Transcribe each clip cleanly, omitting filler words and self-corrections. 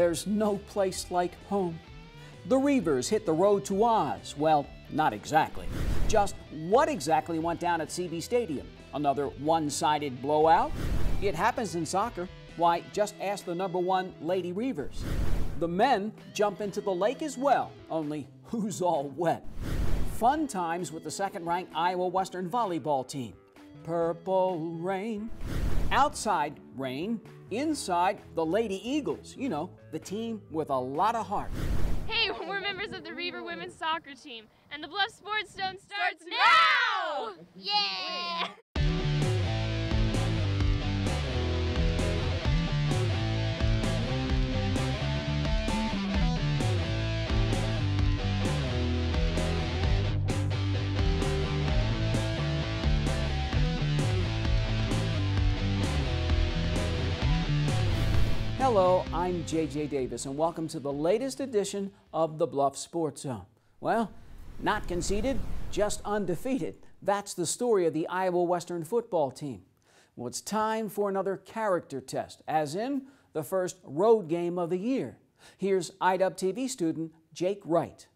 there's no place like home. The Reavers hit the road to Oz. Well, not exactly. Just what exactly went down at CB Stadium? Another one-sided blowout? It happens in soccer. Why, just ask the #1 Lady Reavers. The men jump into the lake as well, only who's all wet? Fun times with the second-ranked Iowa Western volleyball team. Purple rain. Outside, rain. Inside, the Lady Eagles. You know, the team with a lot of heart. Hey, we're members of the Reaver women's soccer team, and the Bluffs Sports Zone starts now! Yeah! Hello, I'm JJ Davis, and welcome to the latest edition of the Bluffs Sports Zone. Well, not conceded, just undefeated. That's the story of the Iowa Western football team. Well, it's time for another character test, as in the first road game of the year. Here's IWTV student Jake Wright.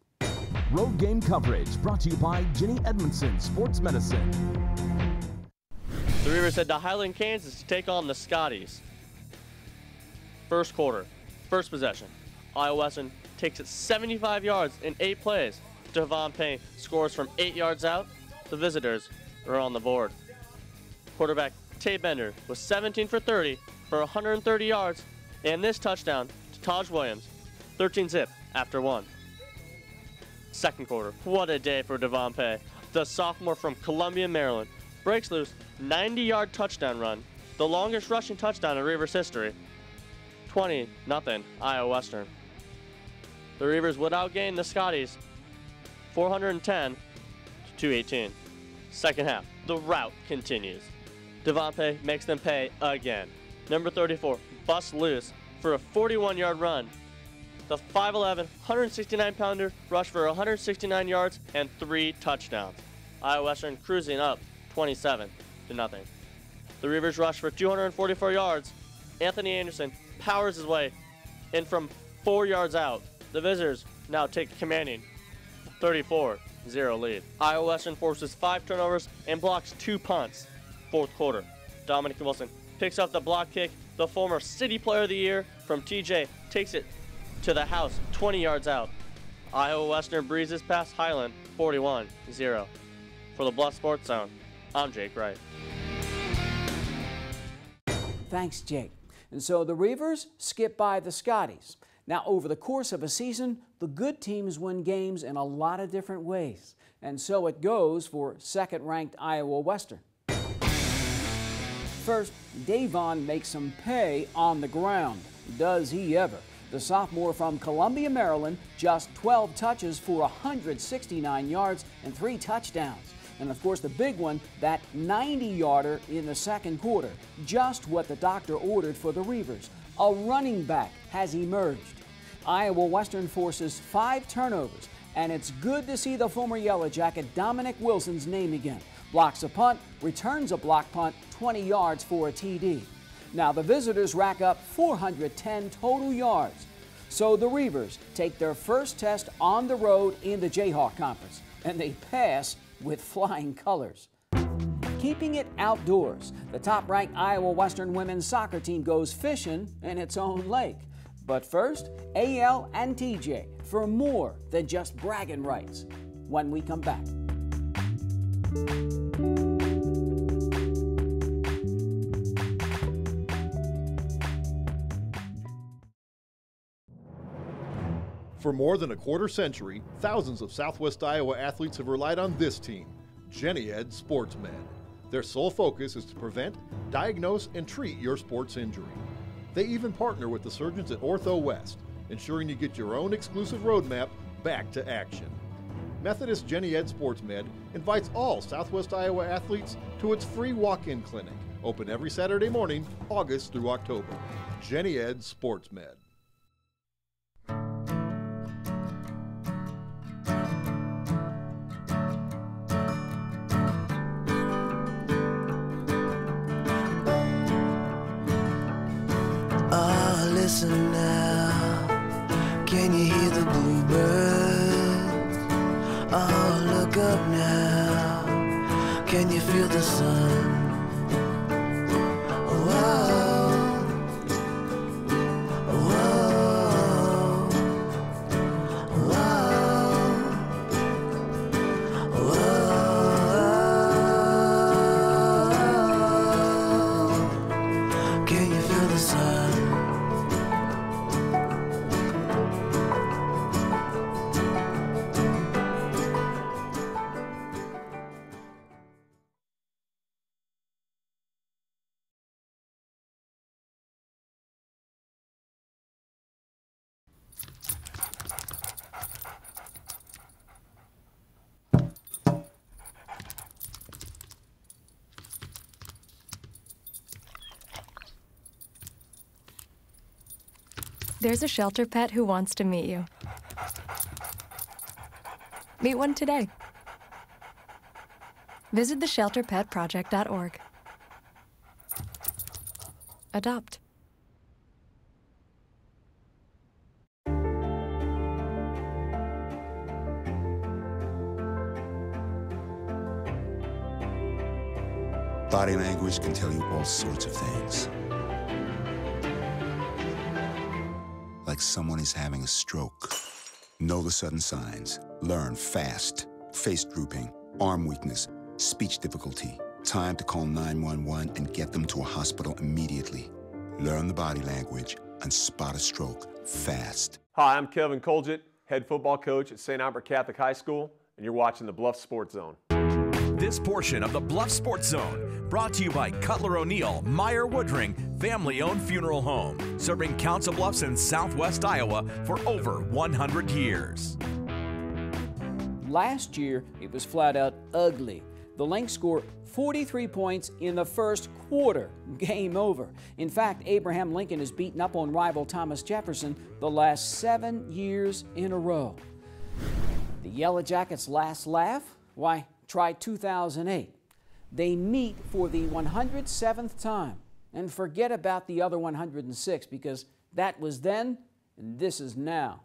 Road game coverage brought to you by Jenny Edmondson Sports Medicine. The Reavers head to Highland, Kansas to take on the Scotties. First quarter, first possession. Iowa Western takes it 75 yards in 8 plays. Devon Payne scores from 8 yards out. The visitors are on the board. Quarterback Tay Bender was 17 for 30 for 130 yards, and this touchdown to Taj Williams, 13-zip after 1. Second quarter, what a day for Devon Payne. The sophomore from Columbia, Maryland, breaks loose 90-yard touchdown run, the longest rushing touchdown in Reavers history. 20-0 Iowa Western. The Reavers would outgain the Scotties 410 to 218. Second half, the rout continues. Devontae makes them pay again. Number 34 busts loose for a 41-yard run. The 5'11", 169-pounder rushed for 169 yards and 3 touchdowns. Iowa Western cruising up 27-0. The Reavers rush for 244 yards. Anthony Anderson powers his way in from 4 yards out. The visitors now take a commanding 34-0 lead. Iowa Western forces 5 turnovers and blocks 2 punts. Fourth quarter, Dominic Wilson picks up the block kick. The former City Player of the Year from TJ takes it to the house 20 yards out. Iowa Western breezes past Highland 41-0. For the Bluffs Sports Zone, I'm Jake Wright. Thanks, Jake. And so the Reavers skip by the Scotties. Now, over the course of a season, the good teams win games in a lot of different ways. And so it goes for second-ranked Iowa Western. First, Davon makes some pay on the ground. Does he ever? The sophomore from Columbia, Maryland, just 12 touches for 169 yards and 3 touchdowns. And of course the big one, that 90-yarder in the second quarter. Just what the doctor ordered for the Reavers. A running back has emerged. Iowa Western forces 5 turnovers, and it's good to see the former Yellow Jacket Dominic Wilson's name again. Blocks a punt, returns a block punt, 20 yards for a TD. Now the visitors rack up 410 total yards. So the Reavers take their first test on the road in the Jayhawk Conference, and they pass with flying colors. Keeping it outdoors, the top-ranked Iowa Western women's soccer team goes fishing in its own lake. But first, AL and TJ for more than just bragging rights when we come back. For more than a quarter century, thousands of Southwest Iowa athletes have relied on this team, Jenny Ed Sports Med. Their sole focus is to prevent, diagnose, and treat your sports injury. They even partner with the surgeons at Ortho West, ensuring you get your own exclusive roadmap back to action. Methodist Jenny Ed Sports Med invites all Southwest Iowa athletes to its free walk-in clinic, open every Saturday morning, August through October. Jenny Ed Sports Med. Listen now, Can you hear the bluebirds? Oh, look up now. Can you feel the sun? There's a shelter pet who wants to meet you. Meet one today. Visit theshelterpetproject.org. Adopt. Body language can tell you all sorts of things. Like someone is having a stroke. Know the sudden signs. Learn fast. Face drooping, arm weakness, speech difficulty. Time to call 911 and get them to a hospital immediately. Learn the body language and spot a stroke fast. Hi, I'm Kevin Colgett, head football coach at St. Albert Catholic High School, and you're watching the Bluffs Sports Zone. This portion of the Bluffs Sports Zone brought to you by Cutler O'Neill, Meyer Woodring, family-owned funeral home, serving Council Bluffs in southwest Iowa for over 100 years. Last year, it was flat out ugly. The Lynx scored 43 points in the first quarter. Game over. In fact, Abraham Lincoln has beaten up on rival Thomas Jefferson the last 7 years in a row. The Yellow Jackets' last laugh? Why, try 2008. They meet for the 107th time. And forget about the other 106, because that was then and this is now.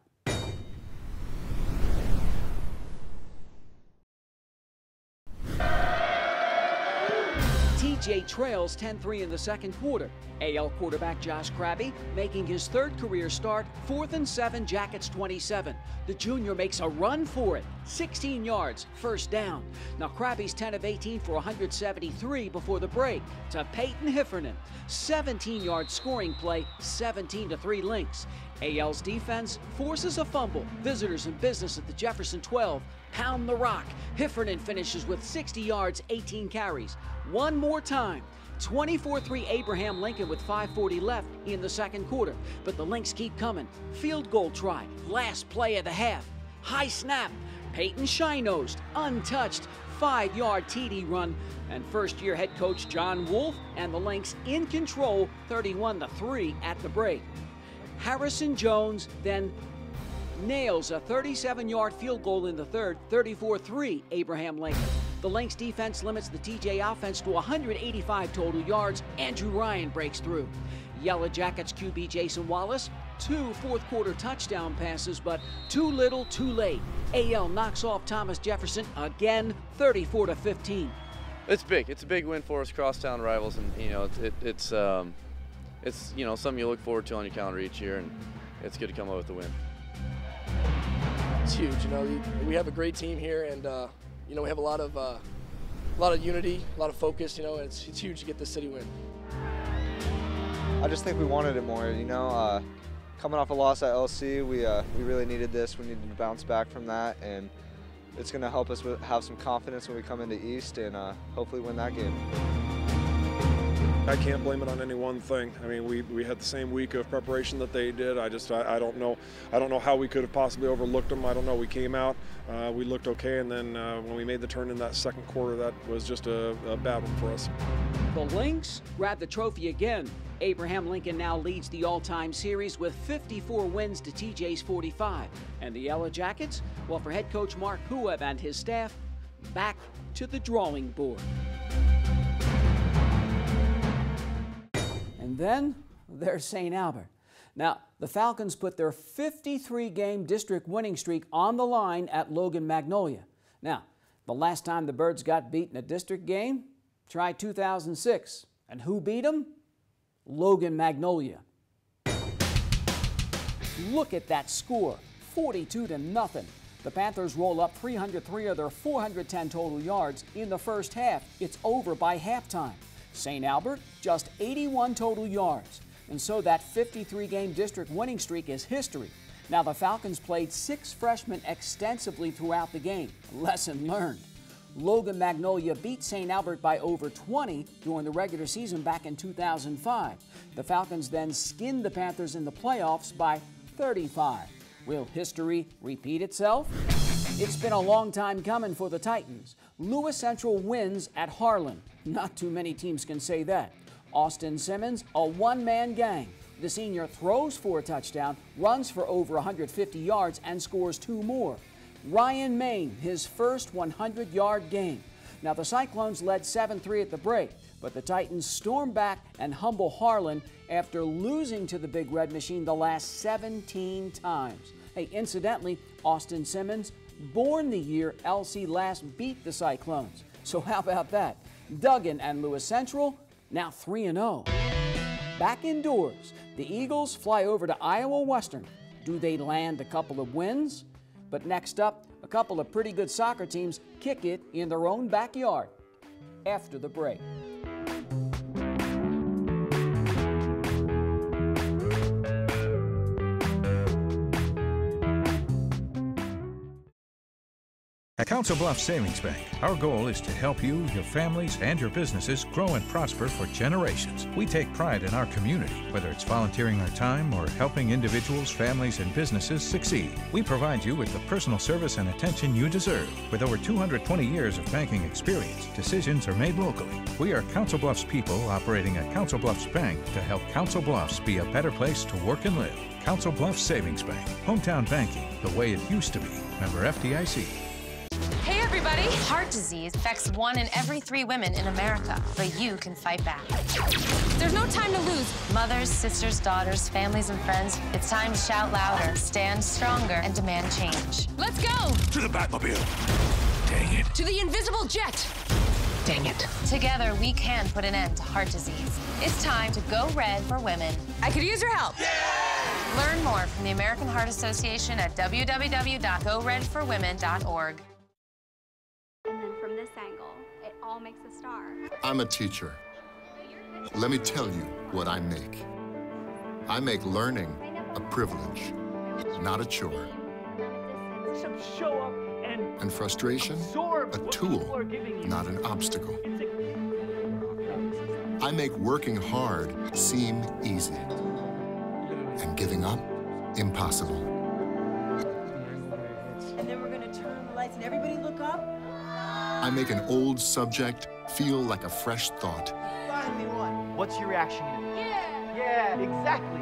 TJ trails 10-3 in the second quarter. AL quarterback Josh Krabby making his third career start, 4th and 7, Jackets 27. The junior makes a run for it, 16 yards, first down. Now Krabby's 10 of 18 for 173 before the break to Peyton Heffernan. 17-yard scoring play, 17-3 Lynx. AL's defense forces a fumble. Visitors in business at the Jefferson 12. Pound the rock. Heffernan finishes with 60 yards, 18 carries. One more time. 24-3 Abraham Lincoln with 5:40 left in the second quarter. But the Lynx keep coming. Field goal try. Last play of the half. High snap. Peyton shy-nosed, untouched. 5-yard TD run. And first-year head coach John Wolf and the Lynx in control, 31-3 at the break. Harrison Jones then nails a 37-yard field goal in the third, 34-3 Abraham Lincoln. The Lynx defense limits the TJ offense to 185 total yards. Andrew Ryan breaks through. Yellow Jackets QB Jason Wallace, 2 fourth-quarter touchdown passes, but too little, too late. AL knocks off Thomas Jefferson again, 34-15. It's big. It's a big win for us, crosstown rivals, and it's something you look forward to on your calendar each year, and it's good to come out with the win. It's huge. We have a great team here, and we have a lot of unity, a lot of focus. And it's huge to get this city win. I just think we wanted it more. Coming off a loss at LC, we really needed this. We needed to bounce back from that, and it's going to help us have some confidence when we come into East and hopefully win that game. I can't blame it on any one thing. I mean, we had the same week of preparation that they did. I don't know how we could have possibly overlooked them. I don't know. We came out, we looked okay, and then when we made the turn in that second quarter, that was just a bad one for us. The Lynx grab the trophy again. Abraham Lincoln now leads the all-time series with 54 wins to TJ's 45. And the Yellow Jackets, well, for head coach Mark Hueb and his staff, back to the drawing board. And then there's St. Albert. Now, the Falcons put their 53-game district winning streak on the line at Logan Magnolia. Now, the last time the Birds got beat in a district game? Try 2006. And who beat them? Logan Magnolia. Look at that score, 42-0. The Panthers roll up 303 of their 410 total yards in the first half. It's over by halftime. St. Albert, just 81 total yards. And so that 53-game district winning streak is history. Now, the Falcons played 6 freshmen extensively throughout the game. Lesson learned. Logan Magnolia beat St. Albert by over 20 during the regular season back in 2005. The Falcons then skinned the Panthers in the playoffs by 35. Will history repeat itself? It's been a long time coming for the Titans. Lewis Central wins at Harlan. Not too many teams can say that. Austin Simmons, a one-man gang. The senior throws for a touchdown, runs for over 150 yards, and scores 2 more. Ryan Main, his first 100-yard game. Now, the Cyclones led 7-3 at the break, but the Titans stormed back and humble Harlan after losing to the Big Red Machine the last 17 times. Hey, incidentally, Austin Simmons, born the year LC last beat the Cyclones. So how about that? Duggan and Lewis Central, now 3-0. Back indoors, the Eagles fly over to Iowa Western. Do they land a couple of wins? But next up, a couple of pretty good soccer teams kick it in their own backyard. After the break. At Council Bluffs Savings Bank, our goal is to help you, your families, and your businesses grow and prosper for generations. We take pride in our community, whether it's volunteering our time or helping individuals, families, and businesses succeed. We provide you with the personal service and attention you deserve. With over 220 years of banking experience, decisions are made locally. We are Council Bluffs people operating at Council Bluffs Bank to help Council Bluffs be a better place to work and live. Council Bluffs Savings Bank, hometown banking, the way it used to be. Member FDIC. Hey everybody! Heart disease affects 1 in every 3 women in America, but you can fight back. There's no time to lose. Mothers, sisters, daughters, families, and friends, it's time to shout louder, stand stronger, and demand change. Let's go! To the Batmobile! Dang it. To the invisible jet! Dang it. Together, we can put an end to heart disease. It's time to go red for women. I could use your help. Yeah! Learn more from the American Heart Association at www.goredforwomen.org. And then from this angle, it all makes a star. I'm a teacher. Let me tell you what I make. I make learning a privilege, not a chore. Show up and frustration, a tool, not an obstacle. I make working hard seem easy and giving up impossible. And then we're going to turn the lights and everybody look up. I make an old subject feel like a fresh thought. Finally won. What's your reaction? Yeah! Yeah, exactly.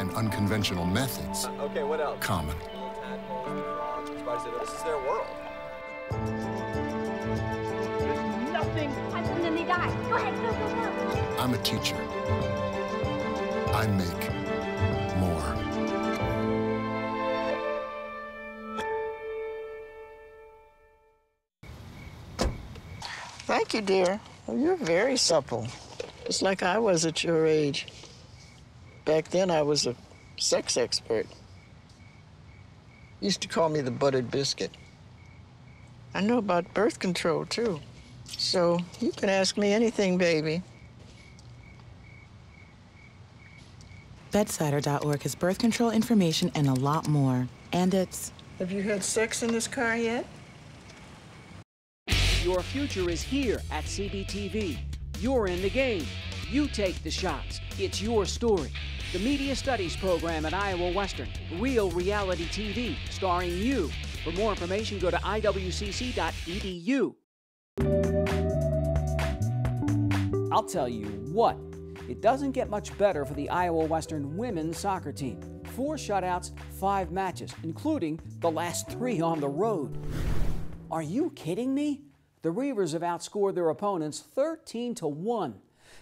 And unconventional methods. Okay, what else? Common. This is their world. There's nothing. And then they die. Go ahead, go, go, go. I'm a teacher. I make more. Thank you, dear. Well, you're very supple. Just like I was at your age. Back then, I was a sex expert. Used to call me the buttered biscuit. I know about birth control, too. So you can ask me anything, baby. Bedsider.org has birth control information and a lot more. And it's... Have you had sex in this car yet? Your future is here at CBTV. You're in the game. You take the shots. It's your story. The Media Studies program at Iowa Western. Real reality TV starring you. For more information, go to iwcc.edu. I'll tell you what, it doesn't get much better for the Iowa Western women's soccer team. 4 shutouts, 5 matches, including the last 3 on the road. Are you kidding me? The Reavers have outscored their opponents 13-1.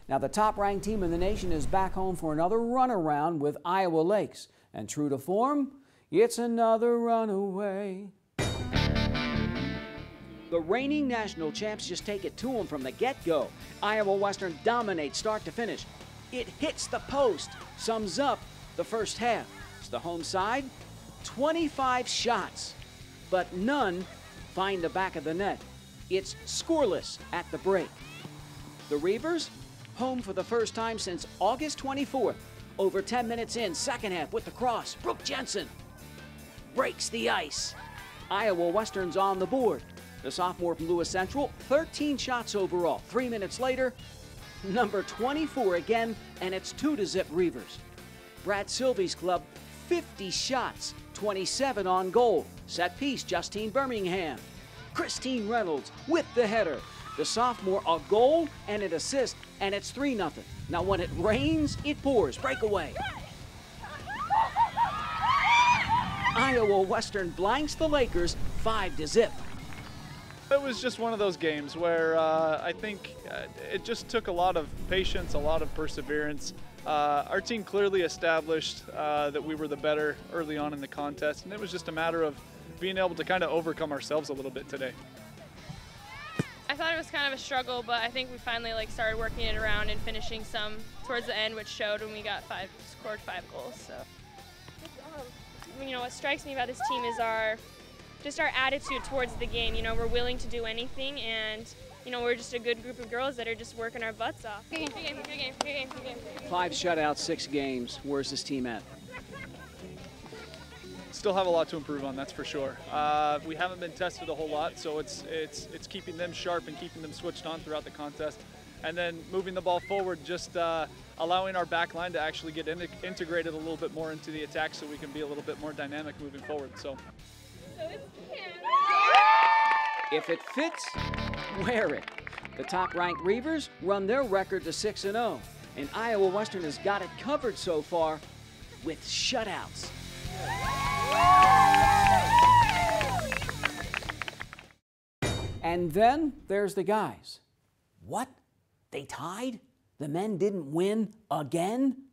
Now, the top-ranked team in the nation is back home for another runaround with Iowa Lakes. And true to form, it's another runaway. The reigning national champs just take it to them from the get-go. Iowa Western dominates start to finish. It hits the post, sums up the first half. It's the home side, 25 shots, but none find the back of the net. It's scoreless at the break. The Reavers, home for the first time since August 24th. Over 10 minutes in, second half with the cross. Brooke Jensen breaks the ice. Iowa Western's on the board. The sophomore from Lewis Central, 13 shots overall. 3 minutes later, number 24 again, and it's 2-0 Reavers. Brad Sylvie's club, 50 shots, 27 on goal. Set piece, Justine Birmingham. Christine Reynolds with the header. The sophomore, a goal and an assist, and it's 3-0. Now, when it rains, it pours. Breakaway. Iowa Western blanks the Lakers 5-0. It was just one of those games where I think it just took a lot of patience, a lot of perseverance. Our team clearly established that we were the better early on in the contest, and it was just a matter of being able to kind of overcome ourselves a little bit today. I thought it was kind of a struggle, but I think we finally started working it around and finishing some towards the end, which showed when we scored 5 goals. So, what strikes me about this team is our attitude towards the game. We're willing to do anything, and we're just a good group of girls that are just working our butts off. Good game. 5 shutouts, 6 games. Where's this team at? Still have a lot to improve on, that's for sure. We haven't been tested a whole lot, so it's keeping them sharp and keeping them switched on throughout the contest. And then moving the ball forward, just allowing our back line to actually get integrated a little bit more into the attack so we can be a little bit more dynamic moving forward. So. If it fits, wear it. The top-ranked Reavers run their record to 6-0, and Iowa Western has got it covered so far with shutouts. And then there's the guys. What? They tied? The men didn't win again?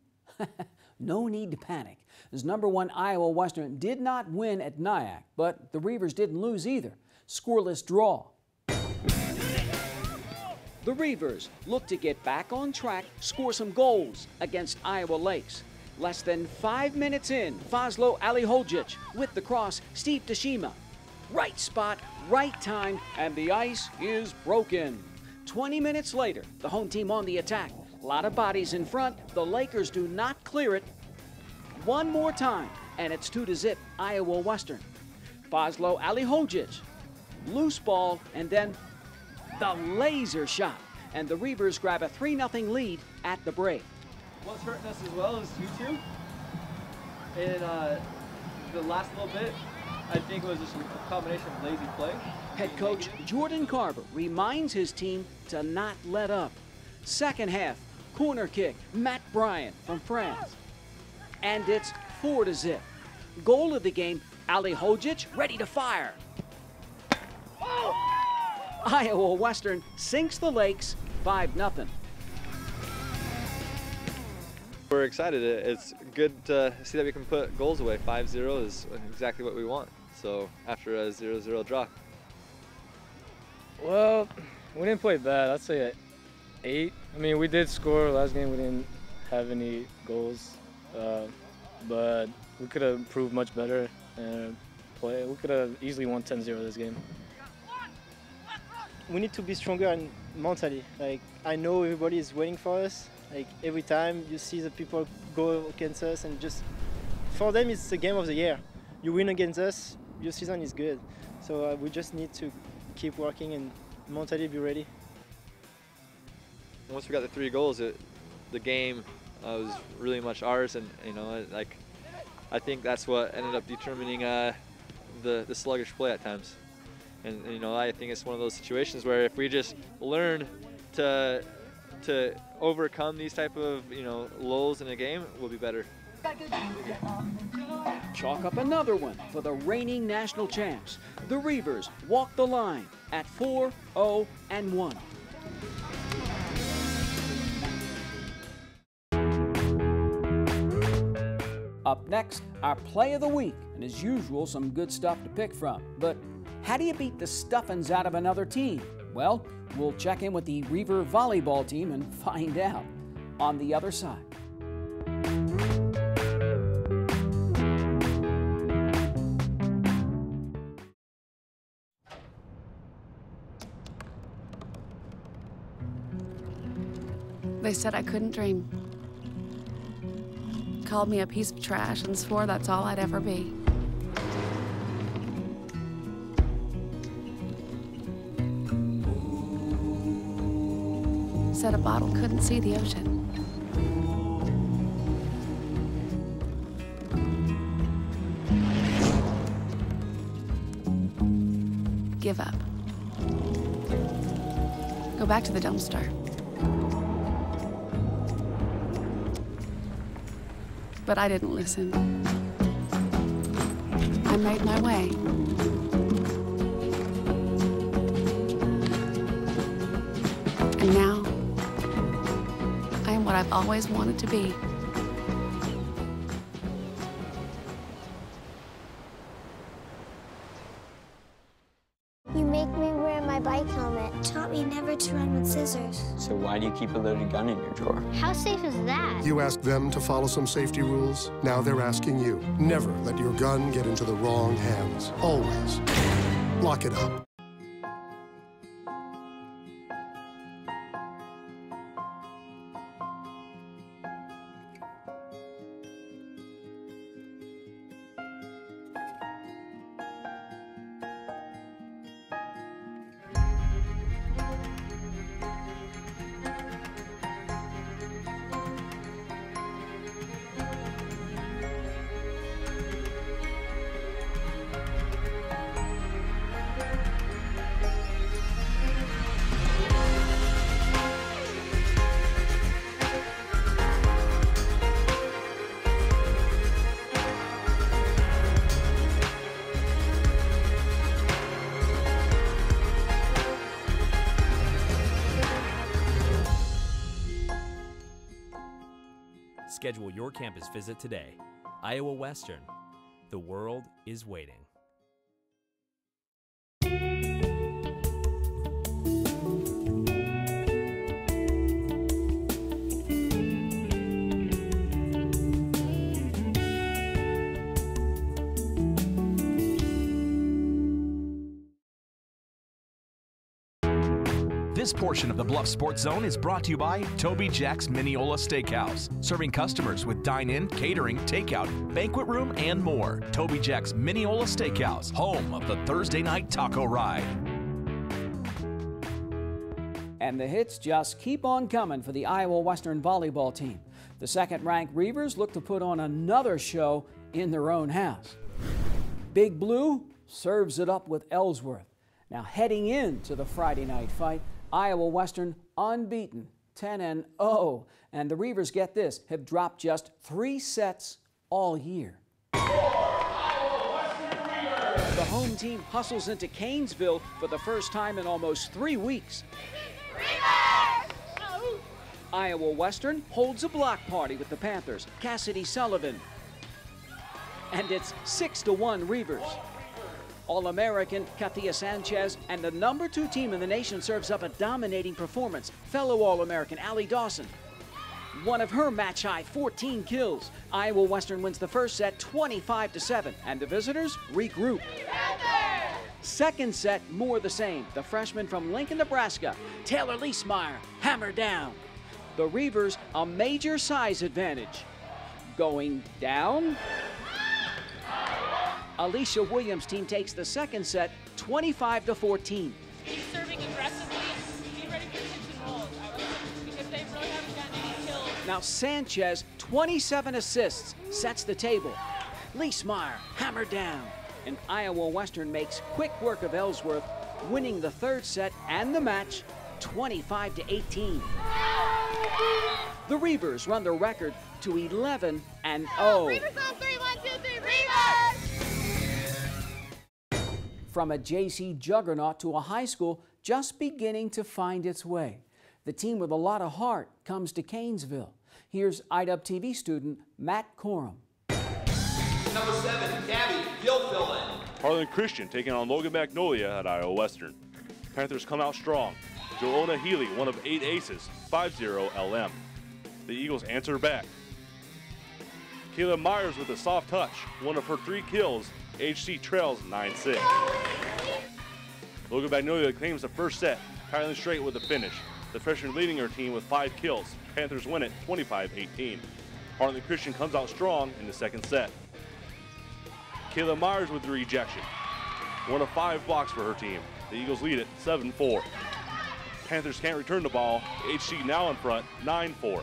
No need to panic, as number 1 Iowa Western did not win at Nyack, but the Reavers didn't lose either. Scoreless draw. The Reavers look to get back on track, score some goals against Iowa Lakes. Less than 5 minutes in, Fazlo Alihodzic with the cross, Steve Tashima. Right spot, right time, and the ice is broken. 20 minutes later, the home team on the attack. A lot of bodies in front. The Lakers do not clear it. One more time, and it's 2-0 Iowa Western. Fazlo Alihodzic, loose ball, and then the laser shot. And the Reavers grab a 3-0 lead at the break. What's hurting us as well is you two. And the last little bit, I think it was just a combination of lazy play. Head coach Jordan Carver reminds his team to not let up. Second half, corner kick, Matt Bryant from France. And it's 4-0. Goal of the game, Alihodzic ready to fire. Iowa Western sinks the Lakes 5-0. We're excited. It's good to see that we can put goals away. 5-0 is exactly what we want. So after a 0-0 draw. Well, we didn't play bad. I'd say 8. I mean, we did score last game. We didn't have any goals, but we could have improved much better and play. We could have easily won 10-0 this game. We need to be stronger and mentally. Like, I know everybody is waiting for us. Like, every time you see the people go against us, and just for them it's the game of the year. You win against us, your season is good. So we just need to keep working and mentally be ready. Once we got the 3 goals, the game was really much ours, and I think that's what ended up determining the sluggish play at times. And I think it's one of those situations where if we just learn to overcome these type of lulls in a game, we'll be better. Chalk up another one for the reigning national champs. The Reavers walk the line at 4-0-1. Up next, our play of the week, and as usual, some good stuff to pick from. But how do you beat the stuffings out of another team? Well, we'll check in with the Reaver volleyball team and find out on the other side. They said I couldn't dream. Called me a piece of trash and swore that's all I'd ever be. Said a bottle couldn't see the ocean. Give up. Go back to the dumpster. But I didn't listen. I made my way. And now, I am what I've always wanted to be. You make me wear my bike helmet. Taught me never to run with scissors. So why do you keep a loaded gun in your drawer? How safe is that? You asked them to follow some safety rules. Now they're asking you. Never let your gun get into the wrong hands. Always. Lock it up. Schedule your campus visit today. Iowa Western. The world is waiting. This portion of the Bluffs Sports Zone is brought to you by Toby Jack's Mineola Steakhouse, serving customers with dine-in, catering, takeout, banquet room, and more. Toby Jack's Mineola Steakhouse, home of the Thursday night taco ride. And the hits just keep on coming for the Iowa Western volleyball team. The second-ranked Reavers look to put on another show in their own house. Big Blue serves it up with Ellsworth. Now heading into the Friday night fight, Iowa Western unbeaten, 10-0, and the Reavers, get this, have dropped just 3 sets all year. The home team hustles into Canesville for the first time in almost 3 weeks. Iowa Western holds a block party with the Panthers, Cassidy Sullivan, and it's 6-1 Reavers. All-American Katia Sanchez and the number 2 team in the nation serves up a dominating performance. Fellow All-American Allie Dawson, one of her match-high 14 kills. Iowa Western wins the first set 25-7, and the visitors regroup. Second set, more the same. The freshman from Lincoln, Nebraska, Taylor Leesmeyer, hammered down. The Reavers, a major size advantage. Going down, Alicia Williams' team takes the second set 25-14. Keep serving aggressively. Be ready for pitch and rolls. Because they really haven't gotten any kills. Now Sanchez, 27 assists, sets the table. Leesmeyer hammered down. And Iowa Western makes quick work of Ellsworth, winning the third set and the match 25-18. The Reavers run the record to 11-0. Reavers on 3, 1, 2, 3, Reavers! From a JC juggernaut to a high school just beginning to find its way. The team with a lot of heart comes to Canesville. Here's IWTV student Matt Coram. number 7, Gabby Gilfillan. Harlan Christian taking on Logan Magnolia at Iowa Western. Panthers come out strong. Joanna Healy, one of 8 aces, 5-0 LM. The Eagles answer back. Kayla Myers with a soft touch, one of her 3 kills. HC trails 9-6. Logan Magnolia claims the first set, Kylan Straight with the finish. The freshman leading her team with 5 kills. Panthers win it 25-18. Harlan Christian comes out strong in the second set. Kayla Myers with the rejection. 1 of 5 blocks for her team. The Eagles lead it 7-4. Panthers can't return the ball. HC now in front, 9-4.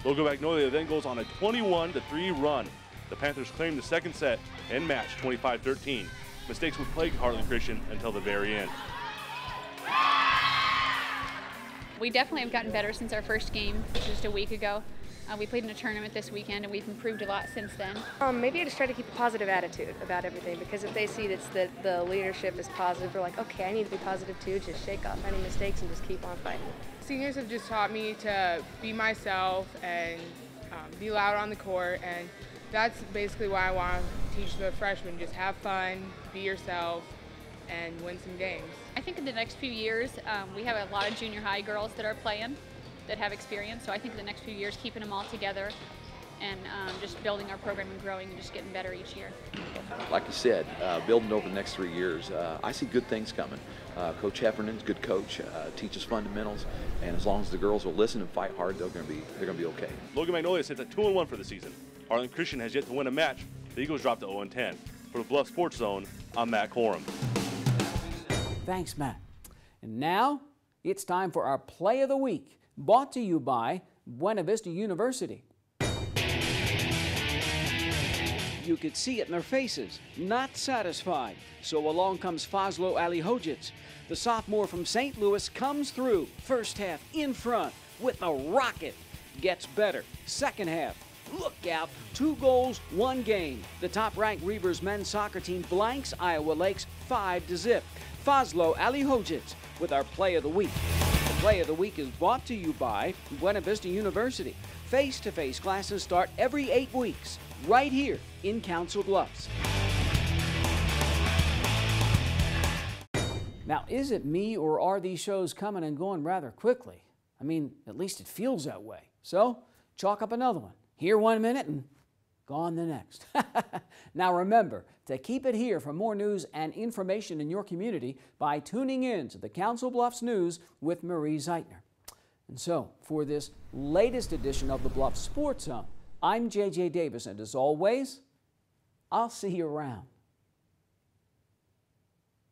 Logan Magnolia then goes on a 21-3 run. The Panthers claim the second set and match 25-13. Mistakes would plague Harlan Christian until the very end. We definitely have gotten better since our first game just a week ago. We played in a tournament this weekend and we've improved a lot since then. Maybe I just try to keep a positive attitude about everything, because if they see that the leadership is positive, they're like, okay, I need to be positive too, just shake off any mistakes and just keep on fighting. Seniors have just taught me to be myself and be loud on the court, and that's basically why I want to teach the freshmen. Just have fun, be yourself, and win some games. I think in the next few years, we have a lot of junior high girls that are playing that have experience, so I think in the next few years, keeping them all together and just building our program and growing and just getting better each year. Like you said, building over the next 3 years, I see good things coming. Coach Heffernan's a good coach, teaches fundamentals, and as long as the girls will listen and fight hard, they're going to be okay. Logan Magnolia sits at 2-1 for the season. Harlan Christian has yet to win a match. The Eagles dropped to 0-10. For the Bluff Sports Zone, I'm Matt Corum. Thanks, Matt. And now it's time for our Play of the Week, brought to you by Buena Vista University. You could see it in their faces, not satisfied. So along comes Fazlo Alihodzic. The sophomore from St. Louis comes through. First half in front with a rocket. Gets better. Second half, look out, 2 goals, 1 game. The top-ranked Reavers men's soccer team blanks Iowa Lakes 5-0. Fazlo Alihodzic with our Play of the Week. The Play of the Week is brought to you by Buena Vista University. Face-to-face classes start every 8 weeks, right here in Council Bluffs. Now, is it me, or are these shows coming and going rather quickly? I mean, at least it feels that way. So, chalk up another one. Here 1 minute and gone the next. Now remember to keep it here for more news and information in your community by tuning in to the Council Bluffs News with Marie Zeitner. And so, for this latest edition of the Bluffs Sports Zone, I'm J.J. Davis, and as always, I'll see you around.